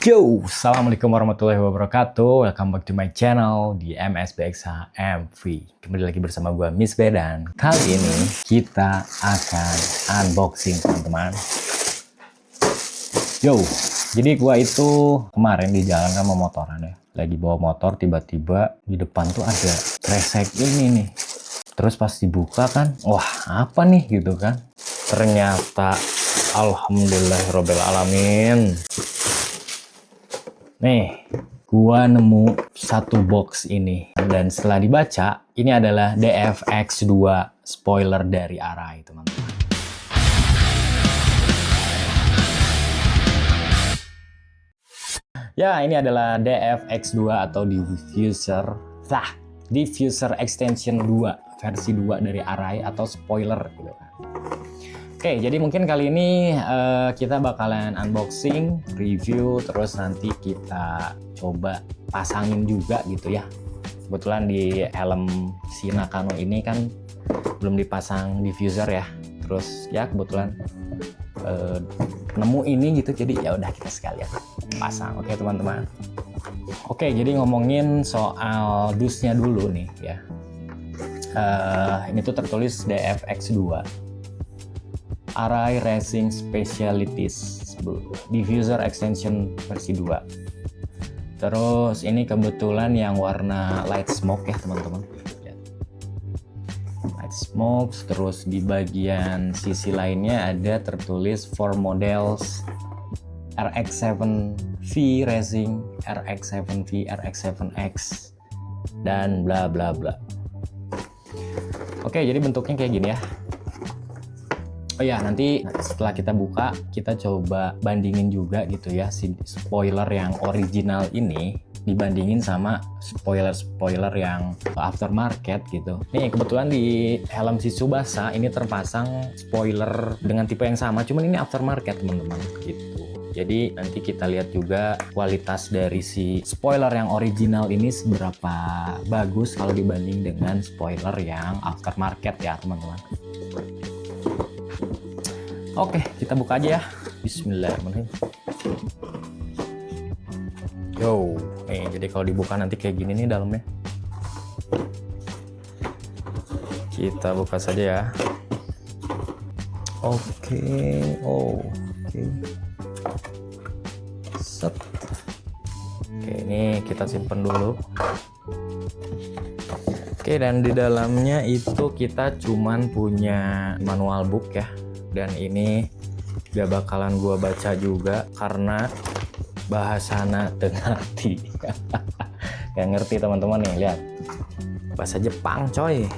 Yo, assalamualaikum warahmatullahi wabarakatuh. Welcome back to my channel di MSBXHMV. Kembali lagi bersama gue Miss B, dan kali ini kita akan unboxing teman-teman. Yo, jadi gue itu kemarin di jalan kan mau motoran ya. Lagi bawa motor, tiba-tiba di depan tuh ada kresek ini nih. Terus pas dibuka kan, wah apa nih gitu kan. Ternyata alhamdulillahirobbilalamin. Nih, gua nemu satu box ini, dan setelah dibaca, ini adalah DFX2 spoiler dari Arai, teman-teman. Ya, ini adalah DFX2 atau Diffuser Extension 2, versi 2 dari Arai atau spoiler gitu kan. Oke, jadi mungkin kali ini kita bakalan unboxing, review, terus nanti kita coba pasangin juga gitu ya. Kebetulan di helm si Nakano ini kan belum dipasang diffuser ya. Terus ya kebetulan nemu ini gitu, jadi ya udah kita sekalian pasang. Oke teman-teman. Oke, jadi ngomongin soal dusnya dulu nih ya. Ini tuh tertulis DFX2. Arai Racing Specialities Diffuser Extension versi 2. Terus ini kebetulan yang warna light smoke ya teman-teman. Light smoke. Terus di bagian sisi lainnya ada tertulis for models RX7V Racing, RX7V, RX7X, dan bla bla bla. Oke, jadi bentuknya kayak gini ya. Oh ya, nanti setelah kita buka, kita coba bandingin juga gitu ya, si spoiler yang original ini dibandingin sama spoiler yang aftermarket gitu. Nih, kebetulan di helm si Tsubasa ini terpasang spoiler dengan tipe yang sama, cuman ini aftermarket teman-teman gitu. Jadi nanti kita lihat juga kualitas dari si spoiler yang original ini seberapa bagus kalau dibanding dengan spoiler yang aftermarket ya teman-teman. Oke, kita buka aja ya. Bismillahirrahmanirrahim. Yo, nih jadi kalau dibuka nanti kayak gini nih dalamnya. Kita buka saja ya. Oke, oke. Set. Oke, ini kita simpen dulu. Oke, dan di dalamnya itu kita cuman punya manual book ya. Dan ini gak bakalan gua baca juga karena bahasana teu ngerti. Gak ngerti teman-teman nih, lihat. Bahasa Jepang coy.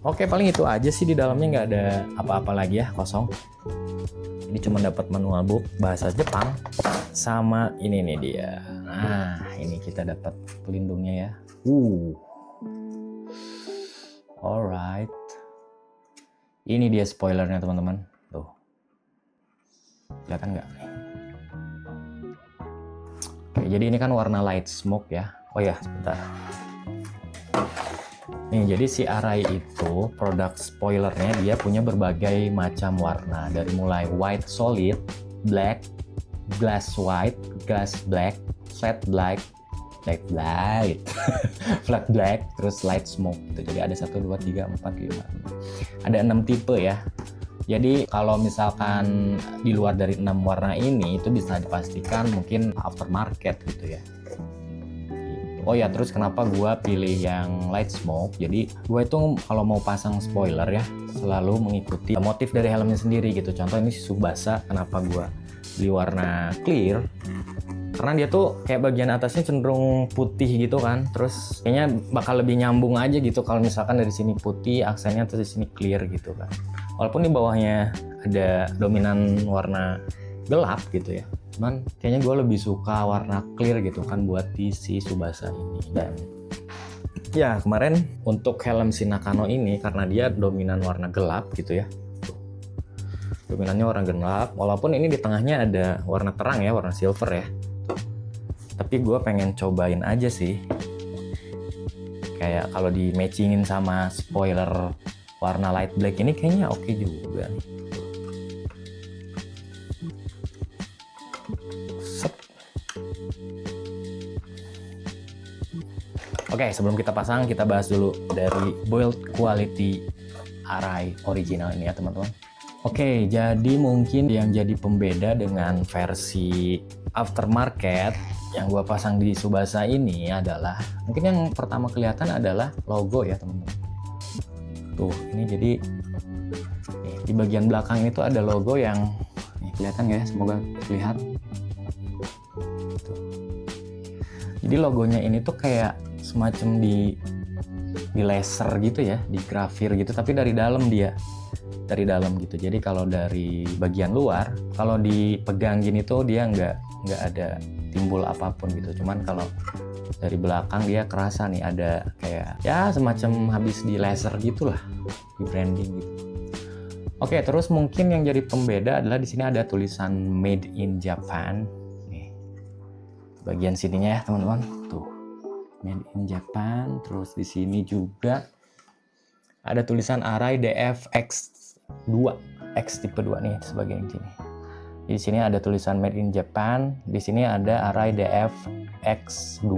Oke, paling itu aja sih, di dalamnya nggak ada apa-apa lagi ya, kosong. Ini cuma dapat manual book bahasa Jepang sama ini nih dia. Nah, ini kita dapat pelindungnya ya. Alright. Ini dia spoilernya teman-teman. Tuh. Kelihatan nggak? Oke, jadi ini kan warna light smoke ya. Oh ya, sebentar. Nih, jadi si Arai itu produk spoilernya dia punya berbagai macam warna. Dari mulai white solid, black, glass white, glass black, flat black, flat black, terus light smoke gitu. Jadi ada 1, 2, 3, 4, 5. Ada 6 tipe ya. Jadi kalau misalkan di luar dari 6 warna ini itu bisa dipastikan mungkin aftermarket gitu ya. Oh ya, terus kenapa gua pilih yang light smoke? Jadi gua itu kalau mau pasang spoiler ya selalu mengikuti motif dari helmnya sendiri gitu. Contoh ini si Tsubasa, kenapa gua beli warna clear? Karena dia tuh kayak bagian atasnya cenderung putih gitu kan, terus kayaknya bakal lebih nyambung aja gitu kalau misalkan dari sini putih aksennya, terus di sini clear gitu kan. Walaupun di bawahnya ada dominan warna gelap gitu ya, cuman kayaknya gue lebih suka warna clear gitu kan buat di si Tsubasa ini. Dan ya kemarin untuk helm si Nakano ini karena dia dominan warna gelap gitu ya, dominannya warna gelap, walaupun ini di tengahnya ada warna terang ya, warna silver ya. Tapi gue pengen cobain aja sih, kayak kalau di matchingin sama spoiler warna light black ini kayaknya oke juga nih. Set. Oke, sebelum kita pasang, kita bahas dulu dari build quality Arai original ini ya teman-teman. Oke, jadi mungkin yang jadi pembeda dengan versi aftermarket yang gua pasang di Tsubasa ini adalah, mungkin yang pertama kelihatan adalah logo ya teman-teman. Tuh, ini jadi nih, di bagian belakang itu ada logo yang nih, kelihatan ya, semoga terlihat. Tuh. Jadi logonya ini tuh kayak semacam di laser gitu ya, di grafir gitu, tapi dari dalam dari dalam gitu. Jadi kalau dari bagian luar, kalau dipegang gini tuh dia nggak ada timbul apapun gitu. Cuman kalau dari belakang dia kerasa nih ada kayak ya semacam habis di laser gitulah, di branding gitu. Oke, terus mungkin yang jadi pembeda adalah di sini ada tulisan Made in Japan. Nih, bagian sininya ya teman-teman, tuh. Made in Japan. Terus di sini juga ada tulisan Arai DF X2, X tipe 2 nih sebagai yang sini. Di sini ada tulisan Made in Japan, di sini ada Arai DF X2.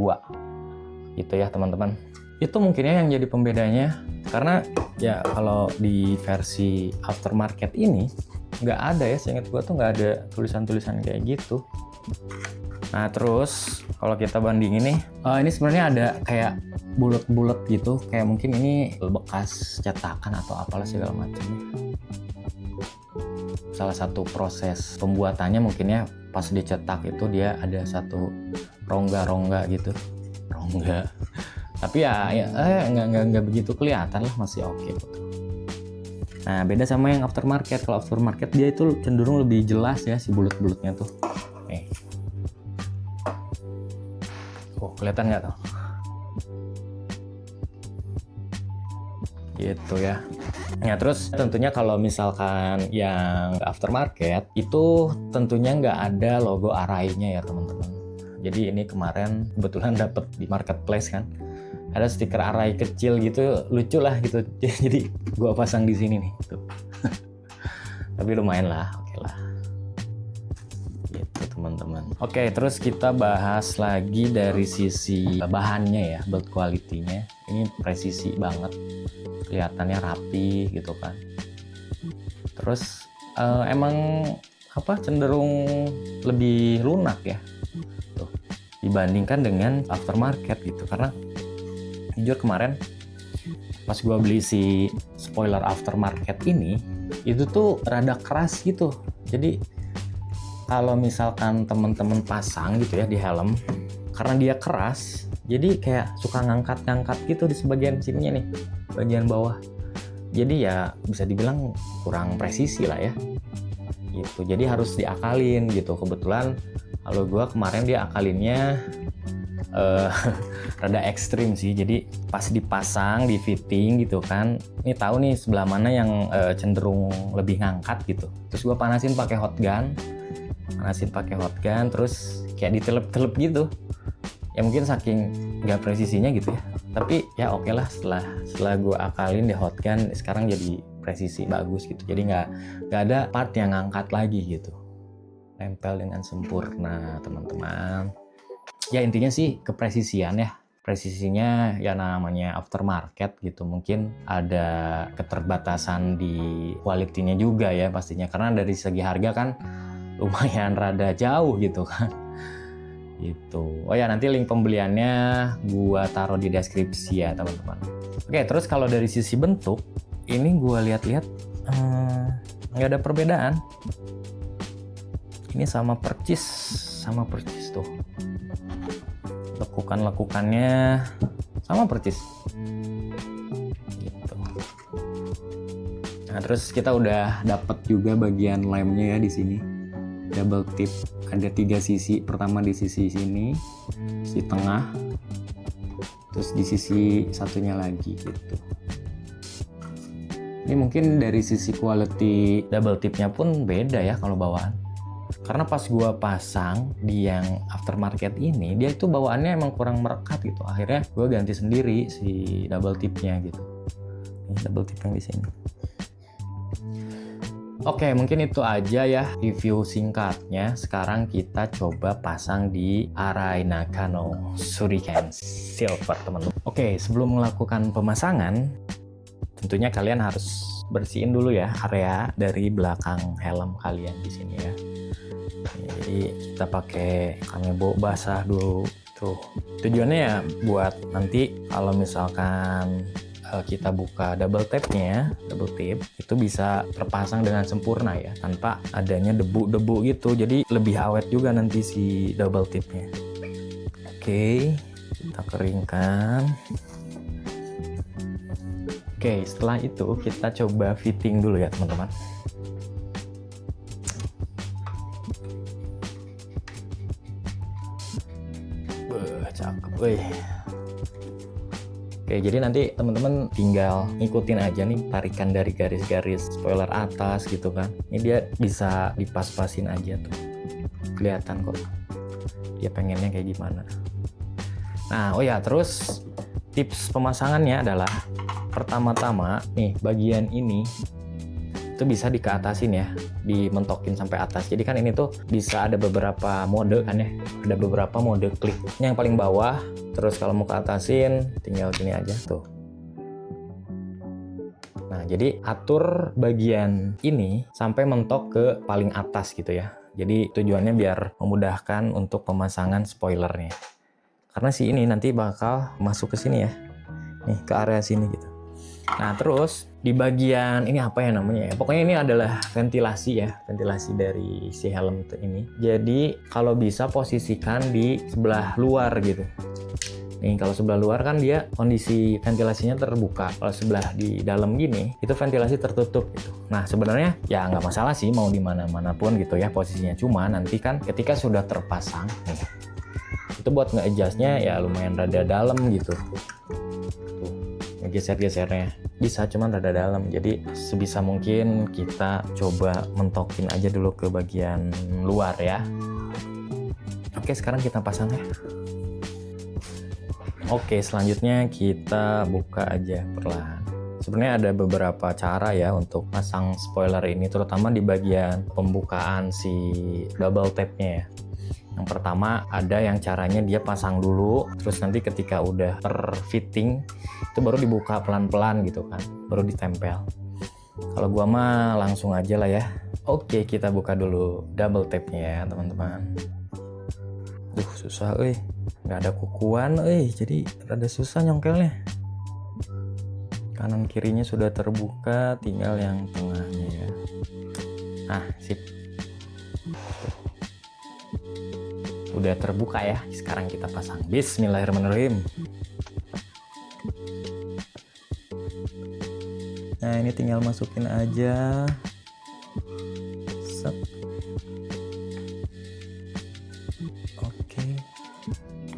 Gitu ya teman-teman. Itu mungkinnya yang jadi pembedanya, karena ya kalau di versi aftermarket ini nggak ada ya, seingat gua tuh nggak ada tulisan-tulisan kayak gitu. Nah terus kalau kita bandingin nih, ini sebenarnya ada kayak bulat-bulat gitu, kayak mungkin ini bekas cetakan atau apalah segala macamnya. Salah satu proses pembuatannya mungkinnya pas dicetak itu dia ada satu rongga-rongga gitu, rongga. Tapi ya nggak begitu kelihatan lah, masih oke gitu. Nah beda sama yang aftermarket. Kalau aftermarket dia itu cenderung lebih jelas ya si bulat-bulatnya tuh. Kelihatan nggak tuh? Gitu ya. Nah terus tentunya kalau misalkan yang aftermarket itu tentunya nggak ada logo Arai-nya ya teman-teman. Jadi ini kemarin kebetulan dapet di marketplace kan, ada stiker Arai kecil gitu, lucu lah gitu. Jadi gua pasang di sini nih. Tuh. Tapi lumayan lah, oke lah. Gitu teman-teman. Oke, terus kita bahas lagi dari sisi bahannya ya, build quality-nya. Ini presisi banget, kelihatannya rapi gitu kan. Terus emang cenderung lebih lunak ya tuh, dibandingkan dengan aftermarket gitu. Karena jujur kemarin pas gua beli si spoiler aftermarket ini, itu tuh rada keras gitu. Jadi kalau misalkan teman-teman pasang gitu ya di helm, karena dia keras, jadi kayak suka ngangkat-ngangkat gitu di sebagian sininya nih, bagian bawah. Jadi ya bisa dibilang kurang presisi lah ya. Gitu. Jadi harus diakalin gitu. Kebetulan kalau gua kemarin dia akalinnya rada ekstrim sih. Jadi pas dipasang, di fitting gitu kan, ini tahu nih sebelah mana yang cenderung lebih ngangkat gitu. Terus gua panasin pakai hot gun. Terus kayak ditelep-telep gitu ya, mungkin saking nggak presisinya gitu ya, tapi ya oke lah, setelah gue akalin di hot gun sekarang jadi presisi bagus gitu. Jadi nggak ada part yang ngangkat lagi gitu, nempel dengan sempurna teman-teman. Ya intinya sih kepresisian ya, presisinya ya namanya aftermarket gitu, mungkin ada keterbatasan di quality-nya juga ya pastinya, karena dari segi harga kan lumayan rada jauh gitu kan. Gitu. Oh ya, nanti link pembeliannya gua taruh di deskripsi ya teman-teman. Oke, terus kalau dari sisi bentuk ini gua lihat-lihat nggak ada perbedaan. Ini sama percis tuh. Lekukannya sama percis. Gitu. Nah, terus kita udah dapat juga bagian lemnya ya di sini. Double tip, ada 3 sisi. Pertama di sisi sini, sisi tengah, terus di sisi satunya lagi gitu. Ini mungkin dari sisi quality double tipnya pun beda ya kalau bawaan. Karena pas gua pasang di yang aftermarket ini, dia itu bawaannya emang kurang merekat gitu. Akhirnya gua ganti sendiri si double tipnya gitu. Ini double tip yang di sini. Oke, mungkin itu aja ya review singkatnya. Sekarang kita coba pasang di Arai Nakano Shuriken Silver, teman-teman. Oke, sebelum melakukan pemasangan, tentunya kalian harus bersihin dulu ya area dari belakang helm kalian di sini ya. Jadi kita pakai kanebo basah dulu. Tuh, tujuannya ya buat nanti kalau misalkan kita buka double tapnya, double tape itu bisa terpasang dengan sempurna ya, tanpa adanya debu-debu gitu. Jadi lebih awet juga nanti si double tape-nya. Oke, kita keringkan. Oke, setelah itu kita coba fitting dulu ya teman-teman. Cakep, wih. Oke, jadi nanti teman-teman tinggal ngikutin aja nih tarikan dari garis-garis spoiler atas gitu kan. Ini dia bisa dipas-pasin aja tuh. Kelihatan kok dia pengennya kayak gimana. Nah, oh ya, terus tips pemasangannya adalah pertama-tama nih bagian ini itu bisa dikeatasin ya, dimentokin sampai atas. Jadi kan ini tuh bisa ada beberapa mode kan ya. Ada beberapa mode klik. Yang paling bawah. Terus kalau mau ke atasin, tinggal gini aja tuh. Nah, jadi atur bagian ini sampai mentok ke paling atas gitu ya. Jadi tujuannya biar memudahkan untuk pemasangan spoilernya. Karena si ini nanti bakal masuk ke sini ya. Nih, ke area sini gitu. Nah, terus di bagian ini apa ya namanya ya? Pokoknya ini adalah ventilasi ya, ventilasi dari si helm ini. Jadi kalau bisa posisikan di sebelah luar gitu. Nih, kalau sebelah luar kan dia kondisi ventilasinya terbuka. Kalau sebelah di dalam gini, itu ventilasi tertutup gitu. Nah, sebenarnya ya nggak masalah sih mau di mana-mana pun gitu ya posisinya. Cuma nanti kan ketika sudah terpasang, nih, itu buat nge-adjustnya ya lumayan rada dalam gitu. Tuh, ngegeser-gesernya bisa cuman rada dalam. Jadi sebisa mungkin kita coba mentokin aja dulu ke bagian luar ya. Oke, sekarang kita pasang ya. Oke, selanjutnya kita buka aja perlahan. Sebenarnya ada beberapa cara ya untuk pasang spoiler ini, terutama di bagian pembukaan si double tape-nya ya. Yang pertama ada yang caranya dia pasang dulu, terus nanti ketika udah terfitting itu baru dibuka pelan-pelan gitu kan, baru ditempel. Kalau gua mah langsung aja lah ya. Oke, kita buka dulu double tape-nya ya teman-teman. Duh, susah nggak ada kukuan jadi rada susah nyongkelnya. Kanan kirinya sudah terbuka, tinggal yang tengahnya ya. Nah, sip. Udah terbuka ya. Sekarang kita pasang. Bismillahirrahmanirrahim. Nah, ini tinggal masukin aja. Set.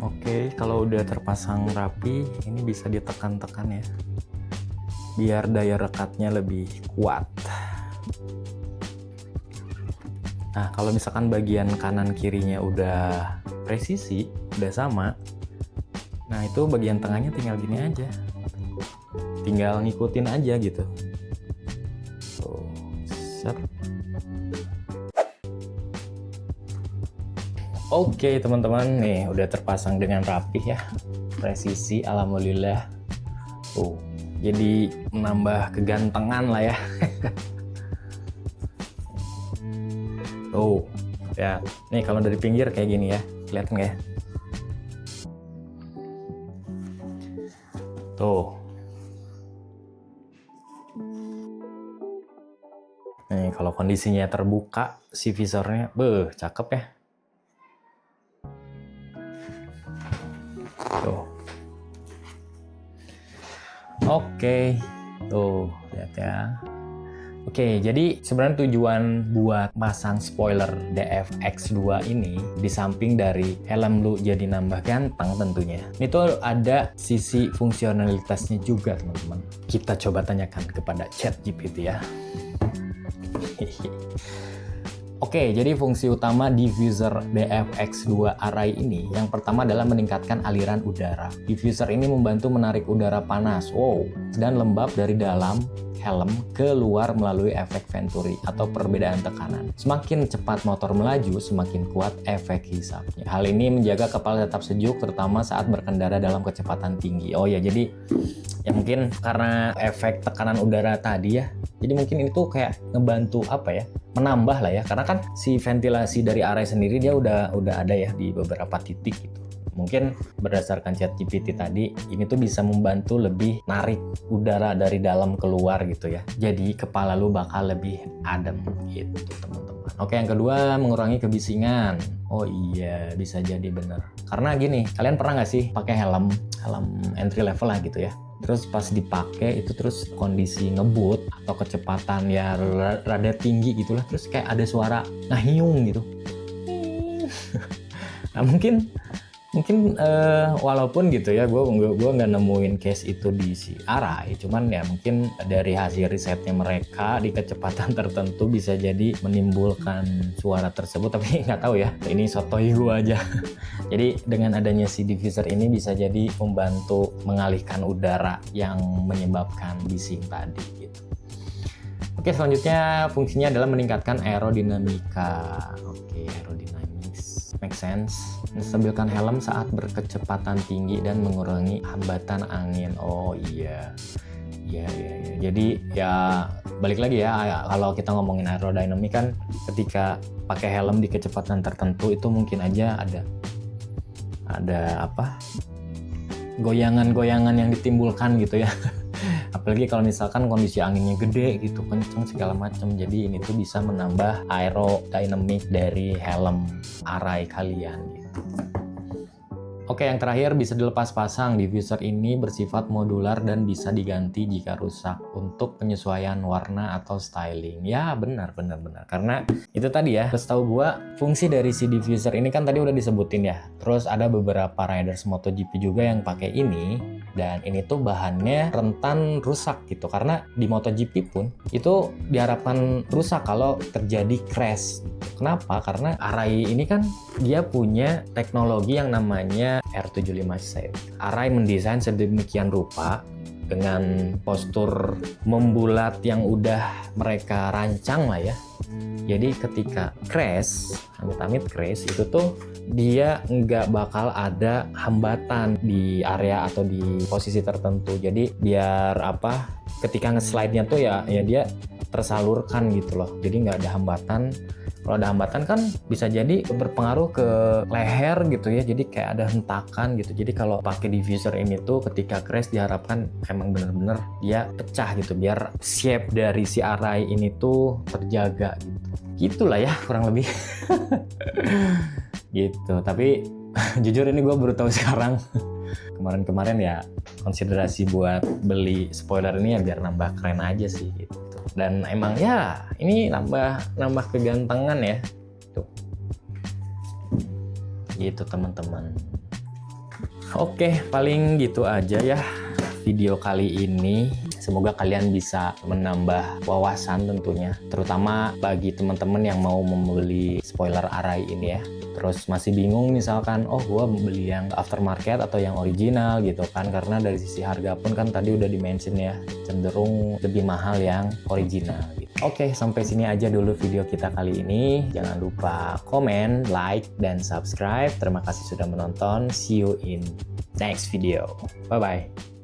Oke, kalau udah terpasang rapi, ini bisa ditekan-tekan ya, biar daya rekatnya lebih kuat. Nah, kalau misalkan bagian kanan kirinya udah presisi, udah sama, nah itu bagian tengahnya tinggal gini aja, tinggal ngikutin aja gitu. Tuh, set. Oke teman-teman, nih udah terpasang dengan rapih ya, presisi, alhamdulillah. Jadi menambah kegantengan lah ya. Ya, nih kalau dari pinggir kayak gini ya, kelihatan nggak ya? Tuh. Nih kalau kondisinya terbuka, si visornya, cakep ya. Tuh. Oke, tuh lihat ya. Oke, jadi sebenarnya tujuan buat pasang spoiler DFX2 ini, di samping dari helm lu jadi nambah ganteng tentunya, itu ada sisi fungsionalitasnya juga teman-teman. Kita coba tanyakan kepada ChatGPT ya. Oke, jadi fungsi utama diffuser DFX2 array ini yang pertama adalah meningkatkan aliran udara. Diffuser ini membantu menarik udara panas, dan lembab dari dalam helm keluar melalui efek Venturi atau perbedaan tekanan. Semakin cepat motor melaju, semakin kuat efek hisapnya. Hal ini menjaga kepala tetap sejuk, terutama saat berkendara dalam kecepatan tinggi. Oh ya, jadi ya mungkin karena efek tekanan udara tadi ya, jadi mungkin itu kayak ngebantu apa ya, menambah lah ya, karena kan si ventilasi dari array sendiri dia udah ada ya di beberapa titik gitu. Mungkin berdasarkan ChatGPT tadi, ini tuh bisa membantu lebih narik udara dari dalam keluar gitu ya. Jadi kepala lu bakal lebih adem gitu teman-teman. Oke, yang kedua mengurangi kebisingan. Oh iya, bisa jadi bener. Karena gini, kalian pernah nggak sih pakai helm entry level lah gitu ya? Terus pas dipakai itu terus kondisi ngebut atau kecepatan ya rada tinggi gitulah, terus kayak ada suara ngahiung gitu. Nah mungkin walaupun gitu ya, gue nggak nemuin case itu di si Arai, cuman ya mungkin dari hasil risetnya mereka di kecepatan tertentu bisa jadi menimbulkan suara tersebut, tapi nggak tahu ya, ini sotoy gue aja. Jadi dengan adanya si diffuser ini bisa jadi membantu mengalihkan udara yang menyebabkan bising tadi gitu. Oke, selanjutnya fungsinya adalah meningkatkan aerodinamika. Oke, aerodynamics make sense. Menstabilkan helm saat berkecepatan tinggi dan mengurangi hambatan angin. Oh iya. Jadi ya balik lagi ya, kalau kita ngomongin aerodinamik kan ketika pakai helm di kecepatan tertentu itu mungkin aja ada apa? Goyangan-goyangan yang ditimbulkan gitu ya. Apalagi kalau misalkan kondisi anginnya gede gitu, kenceng segala macam. Jadi ini tuh bisa menambah aerodinamik dari helm array kalian gitu. Oke, yang terakhir bisa dilepas pasang. Diffuser ini bersifat modular dan bisa diganti jika rusak untuk penyesuaian warna atau styling. Ya, benar. Karena itu tadi ya, terus tahu gua fungsi dari si diffuser ini kan tadi udah disebutin ya. Terus ada beberapa riders MotoGP juga yang pakai ini, dan ini tuh bahannya rentan rusak gitu. Karena di MotoGP pun itu diharapkan rusak kalau terjadi crash. Kenapa? Karena Arai ini kan dia punya teknologi yang namanya R75 Safe. Arai mendesain sedemikian rupa dengan postur membulat yang udah mereka rancang lah ya. Jadi ketika crash, amit-amit crash, itu tuh dia nggak bakal ada hambatan di area atau di posisi tertentu. Jadi biar apa, ketika nge-slide-nya tuh ya dia tersalurkan gitu loh. Jadi nggak ada hambatan. Kalau ada hambatan kan bisa jadi berpengaruh ke leher gitu ya, jadi kayak ada hentakan gitu. Jadi kalau pakai diffuser ini tuh ketika crash diharapkan emang bener-bener dia pecah gitu, biar shape dari si Arai ini tuh terjaga gitu. Gitulah ya kurang lebih. Gitu, tapi jujur ini gue baru tahu sekarang. Kemarin ya konsiderasi buat beli spoiler ini ya biar nambah keren aja sih gitu. Dan emang ya ini nambah kegantengan ya tuh gitu teman-teman. Oke, paling gitu aja ya video kali ini. Semoga kalian bisa menambah wawasan tentunya, terutama bagi teman-teman yang mau membeli spoiler Arai ini ya. Terus masih bingung misalkan, gua beli yang aftermarket atau yang original gitu kan, karena dari sisi harga pun kan tadi udah di-mention ya, cenderung lebih mahal yang original gitu. Oke, sampai sini aja dulu video kita kali ini. Jangan lupa komen, like, dan subscribe. Terima kasih sudah menonton. See you in next video. Bye-bye.